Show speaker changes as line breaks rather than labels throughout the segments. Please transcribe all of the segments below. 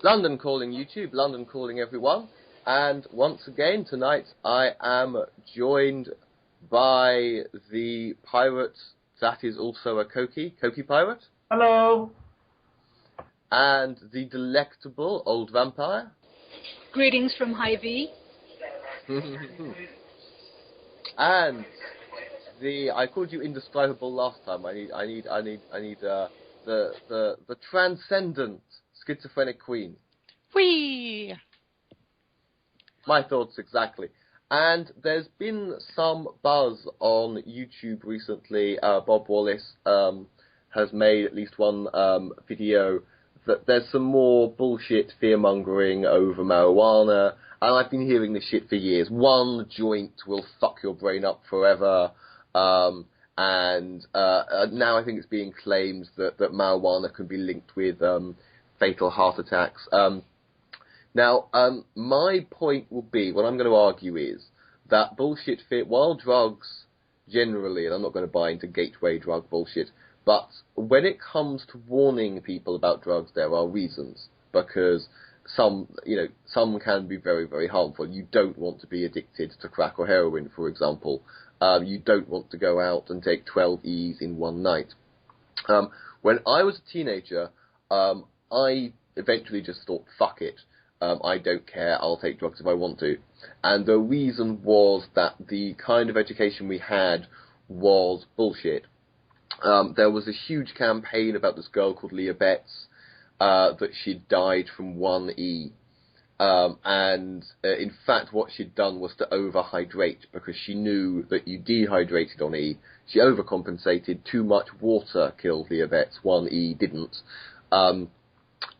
London calling YouTube, London calling everyone, and once again tonight I am joined by the pirate that is also a Koki pirate.
Hello.
And the delectable old vampire.
Greetings from Hy-Vee.
And I called you indescribable last time. I need the transcendent schizophrenic queen.
Whee!
My thoughts exactly. And there's been some buzz on YouTube recently. Bob Wallace has made at least one video that there's some more bullshit fear-mongering over marijuana, and I've been hearing this shit for years. One joint will fuck your brain up forever, and now I think it's being claimed that marijuana can be linked with fatal heart attacks. Now, my point will be, what I'm going to argue is, that bullshit fear, while drugs generally, and I'm not going to buy into gateway drug bullshit, but when it comes to warning people about drugs, there are reasons, because some can be very, very harmful. You don't want to be addicted to crack or heroin, for example. You don't want to go out and take 12 E's in one night. When I was a teenager, I eventually just thought, fuck it. I don't care, I'll take drugs if I want to. And the reason was that the kind of education we had was bullshit. There was a huge campaign about this girl called Leah Betts, that she'd died from 1E. And in fact, what she'd done was to overhydrate, because she knew that you dehydrated on E. She overcompensated. Too much water killed Leah Betts. 1E didn't.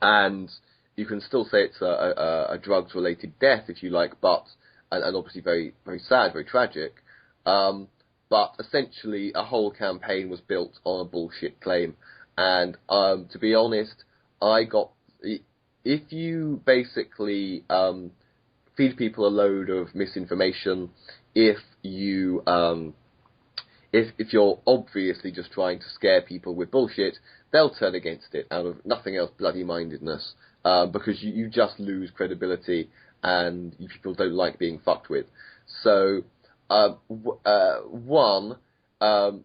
And you can still say it's a drugs-related death, if you like, but, and obviously very, very sad, very tragic. But essentially, a whole campaign was built on a bullshit claim. And to be honest, if you basically feed people a load of misinformation, if you're obviously just trying to scare people with bullshit, they'll turn against it out of nothing else, bloody mindedness, because you just lose credibility and people don't like being fucked with. So, actually,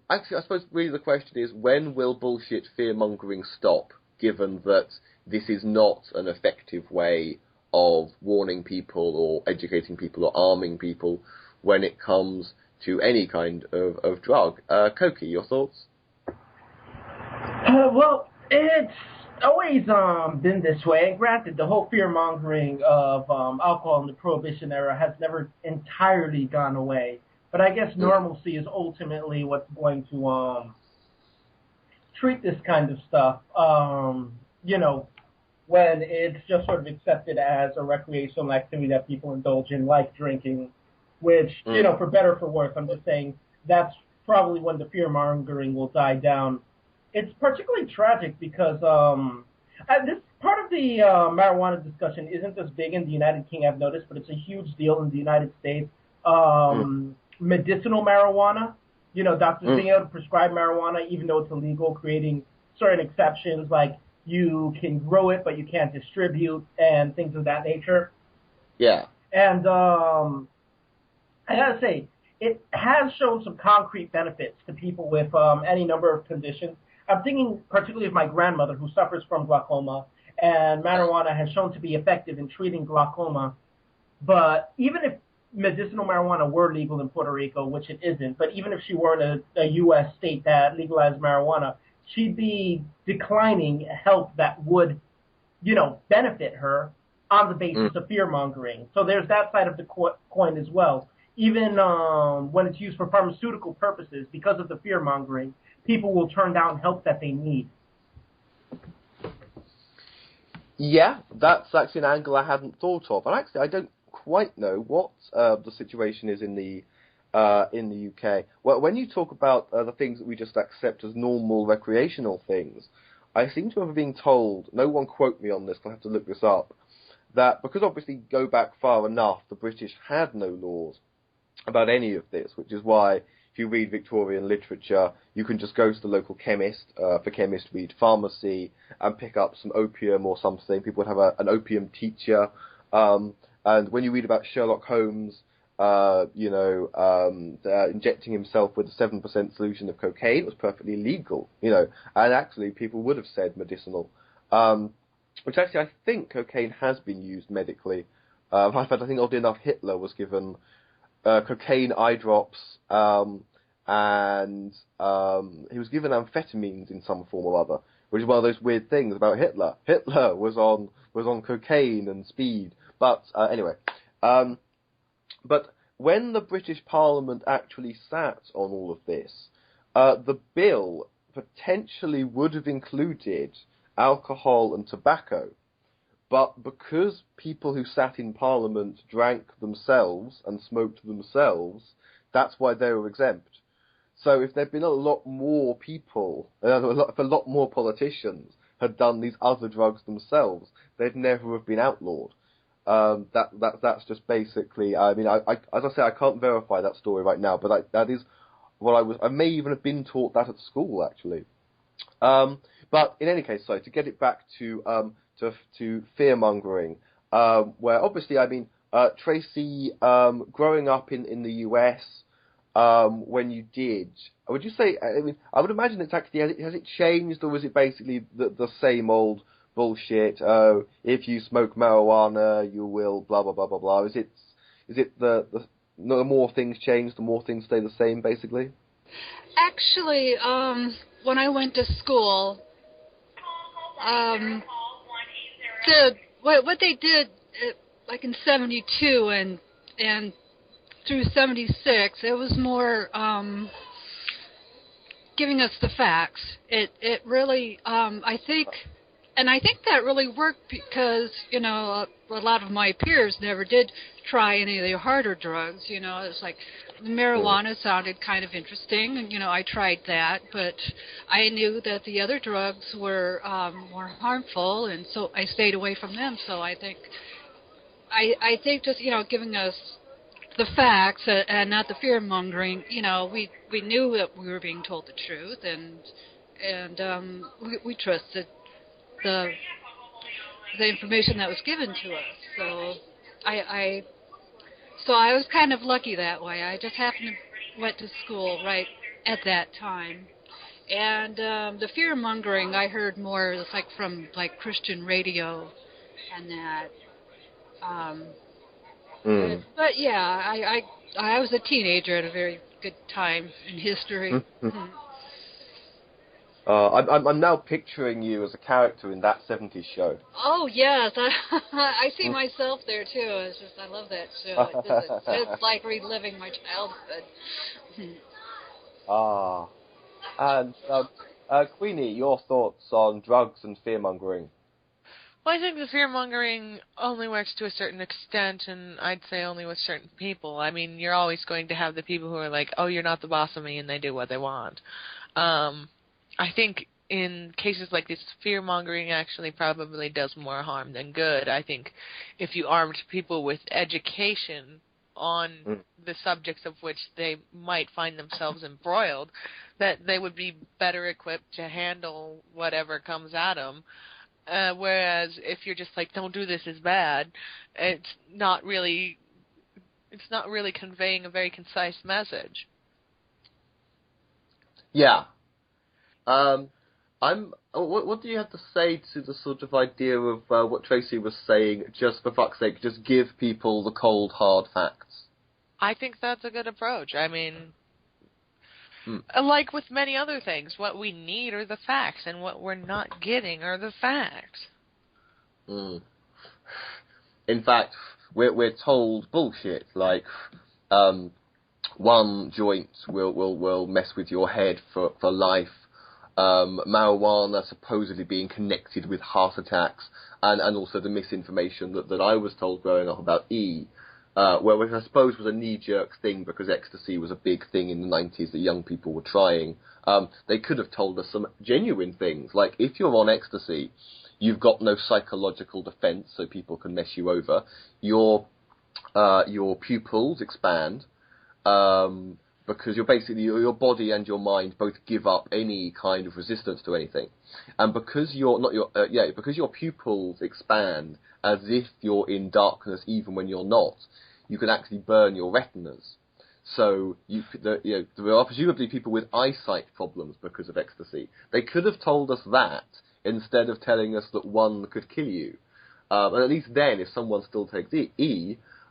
I suppose really the question is, when will bullshit fear-mongering stop, given that this is not an effective way of warning people or educating people or arming people when it comes to any kind of drug? Koki, your thoughts?
Well, it's always been this way. And granted, the whole fear-mongering of alcohol in the Prohibition era has never entirely gone away. But I guess normalcy is ultimately what's going to treat this kind of stuff, when it's just sort of accepted as a recreational activity that people indulge in, like drinking, which, for better or for worse, I'm just saying that's probably when the fear-mongering will die down. It's particularly tragic because this part of the marijuana discussion isn't as big in the United Kingdom, I've noticed, but it's a huge deal in the United States. Medicinal marijuana, doctors being able to prescribe marijuana even though it's illegal, creating certain exceptions like you can grow it but you can't distribute and things of that nature.
Yeah.
And I gotta say, it has shown some concrete benefits to people with any number of conditions. I'm thinking particularly of my grandmother who suffers from glaucoma, and marijuana has shown to be effective in treating glaucoma. But even if medicinal marijuana were legal in Puerto Rico, which it isn't, but even if she were in a U.S. state that legalized marijuana, she'd be declining help that would, benefit her on the basis of fear-mongering. So there's that side of the coin as well. Even when it's used for pharmaceutical purposes, because of the fear-mongering, people will turn down help that they need.
Yeah, that's actually an angle I hadn't thought of. And actually, I don't quite know what the situation is in the UK. Well, when you talk about the things that we just accept as normal recreational things, I seem to have been told, no one quote me on this, I'll have to look this up, that because obviously go back far enough, the British had no laws about any of this, which is why if if you read Victorian literature, you can just go to the local chemist. For chemist, read pharmacy and pick up some opium or something. People would have an opium teacher. And when you read about Sherlock Holmes, injecting himself with a 7% solution of cocaine, it was perfectly legal, and actually people would have said medicinal. Which actually I think cocaine has been used medically. In fact, I think oddly enough Hitler was given cocaine eye drops, and he was given amphetamines in some form or other, which is one of those weird things about Hitler. Hitler was on cocaine and speed, but anyway. But when the British Parliament actually sat on all of this, the bill potentially would have included alcohol and tobacco, but because people who sat in Parliament drank themselves and smoked themselves, that's why they were exempt. So if there'd been a lot more people, if a lot more politicians had done these other drugs themselves, they'd never have been outlawed. That's just basically. I mean, I as I say, I can't verify that story right now, but that is what I may even have been taught that at school actually. But in any case, to get it back to fearmongering, where obviously, I mean, Tracy, growing up in the US, when you did, would you say? I mean, I would imagine it's actually has it changed, or is it basically the same old bullshit? Oh, if you smoke marijuana, you will blah blah blah blah blah. Is it the more things change, the more things stay the same, basically?
Actually, when I went to school, what they did, like in '72 and through '76, it was more giving us the facts. It really, I think that really worked because a lot of my peers never did try any of the harder drugs. It's like marijuana sounded kind of interesting, and I tried that, but I knew that the other drugs were more harmful, and so I stayed away from them. So I think just giving us the facts and not the fear mongering. We knew that we were being told the truth, and we trusted the information that was given to us. So I was kind of lucky that way. I just happened to went to school right at that time. And the fear mongering I heard more from Christian radio and that. But yeah, I was a teenager at a very good time in history.
I'm now picturing you as a character in That 70s Show.
Oh, yes. I see myself there, too. I love that show. It's like reliving my childhood.
And Queenie, your thoughts on drugs and fear-mongering?
Well, I think the fear-mongering only works to a certain extent, and I'd say only with certain people. I mean, you're always going to have the people who are like, oh, you're not the boss of me, and they do what they want. I think in cases like this, fear-mongering actually probably does more harm than good. I think if you armed people with education on the subjects of which they might find themselves embroiled, that they would be better equipped to handle whatever comes at them. Whereas if you're just like, don't do this, is bad, it's not really conveying a very concise message.
Yeah. What do you have to say to the sort of idea of what Tracy was saying, just for fuck's sake, just give people the cold, hard facts?
I think that's a good approach. I mean, like with many other things, what we need are the facts, and what we're not getting are the facts.
In fact, we're told bullshit, like, one joint will mess with your head for life. Marijuana supposedly being connected with heart attacks, and also the misinformation that I was told growing up about which I suppose was a knee-jerk thing because ecstasy was a big thing in the 90s that young people were trying. They could have told us some genuine things, like if you're on ecstasy, you've got no psychological defense, so people can mess you over. Your pupils expand. because you're basically your body and your mind both give up any kind of resistance to anything, and because because your pupils expand as if you're in darkness even when you're not, you can actually burn your retinas. So there are presumably people with eyesight problems because of ecstasy. They could have told us that instead of telling us that one could kill you. And at least then, if someone still takes they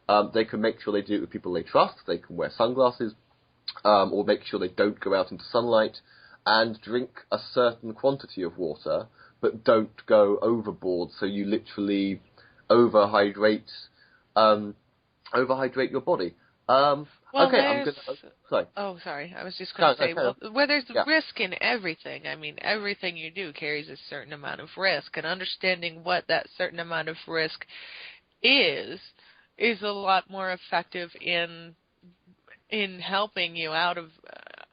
can make sure they do it with people they trust. They can wear sunglasses, or make sure they don't go out into sunlight, and drink a certain quantity of water, but don't go overboard. So you literally overhydrate your body. Okay, sorry.
Oh, sorry. I was just going to say, where there's risk in everything. I mean, everything you do carries a certain amount of risk, and understanding what that certain amount of risk is a lot more effective in helping you out of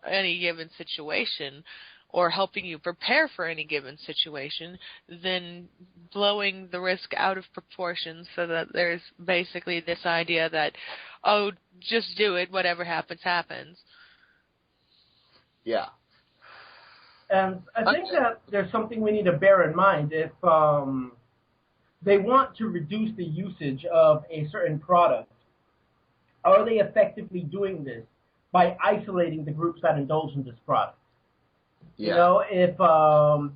any given situation, or helping you prepare for any given situation, than blowing the risk out of proportion, so that there's basically this idea that, oh, just do it, whatever happens, happens.
Yeah.
And I think that there's something we need to bear in mind. If they want to reduce the usage of a certain product, are they effectively doing this by isolating the groups that indulge in this product? Yeah. You know, if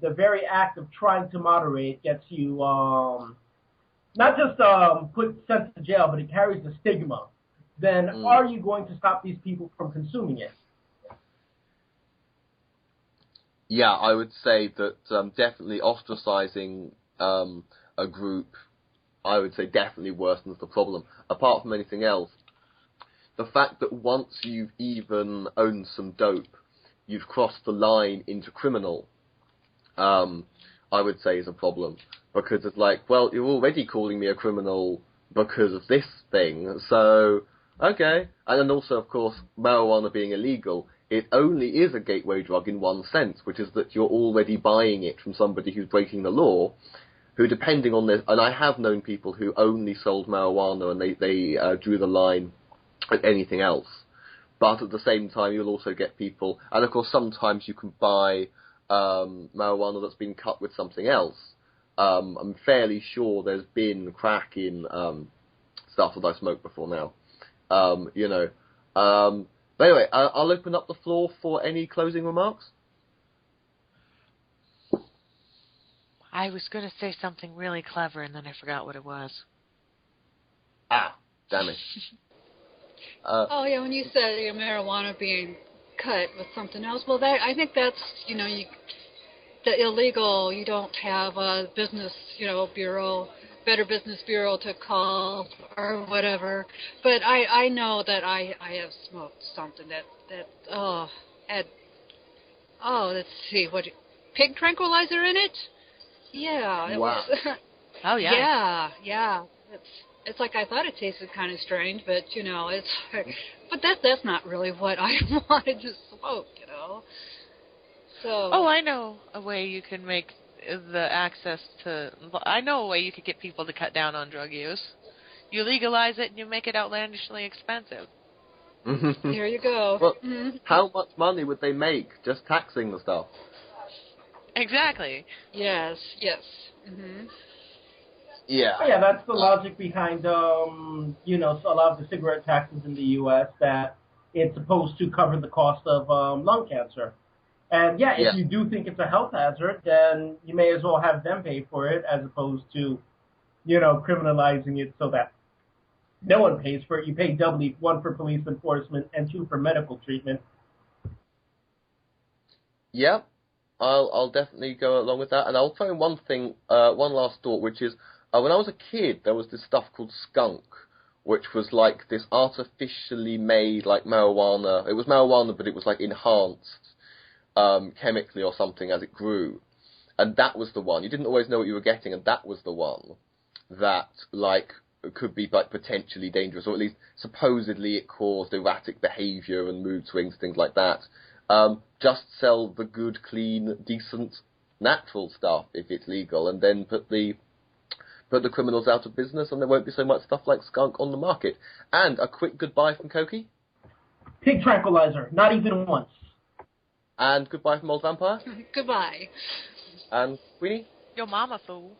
the very act of trying to moderate gets you not just sent to jail, but it carries the stigma, then are you going to stop these people from consuming it?
Yeah, I would say that definitely ostracizing a group, I would say definitely worsens the problem. Apart from anything else, the fact that once you've even owned some dope, you've crossed the line into criminal, I would say is a problem. Because it's like, well, you're already calling me a criminal because of this thing, so, okay. And then also, of course, marijuana being illegal, it only is a gateway drug in one sense, which is that you're already buying it from somebody who's breaking the law, who, depending on this, and I have known people who only sold marijuana and they drew the line at anything else. But at the same time, you'll also get people, and of course sometimes you can buy marijuana that's been cut with something else. I'm fairly sure there's been crack in stuff that I smoked before now. But anyway, I'll open up the floor for any closing remarks.
I was going to say something really clever, and then I forgot what it was.
Ah, damn it.
When you said marijuana being cut with something else, well, I think that's, the illegal, you don't have a business, bureau, Better Business Bureau to call or whatever. But I know that I have smoked something that let's see, pig tranquilizer in it? Yeah. It
wow.
Was,
oh, yeah.
Yeah. It's like I thought it tasted kind of strange, but, but that's not really what I wanted to smoke, So.
Oh, I know a way you can make I know a way you could get people to cut down on drug use. You legalize it and you make it outlandishly expensive.
Here you go.
Well, how much money would they make just taxing the stuff?
Exactly.
Yes. Mm-hmm.
Yeah.
Yeah, that's the logic behind, a lot of the cigarette taxes in the U.S., that it's supposed to cover the cost of lung cancer. And, if you do think it's a health hazard, then you may as well have them pay for it as opposed to, criminalizing it so that no one pays for it. You pay doubly, one for police enforcement and two for medical treatment.
Yeah, I'll definitely go along with that. And I'll throw in one thing, one last thought, which is, when I was a kid, there was this stuff called skunk, which was like this artificially made, like, marijuana. It was marijuana, but it was, like, enhanced chemically or something as it grew. And that was the one. You didn't always know what you were getting, and that was the one that, like, could be, like, potentially dangerous, or at least supposedly it caused erratic behavior and mood swings, things like that. Just sell the good, clean, decent, natural stuff if it's legal, and then put the criminals out of business, and there won't be so much stuff like skunk on the market. And a quick goodbye from Koki.
Pig tranquilizer, not even once.
And goodbye from Old Vampire.
Goodbye.
And Queenie?
Your mama, fool.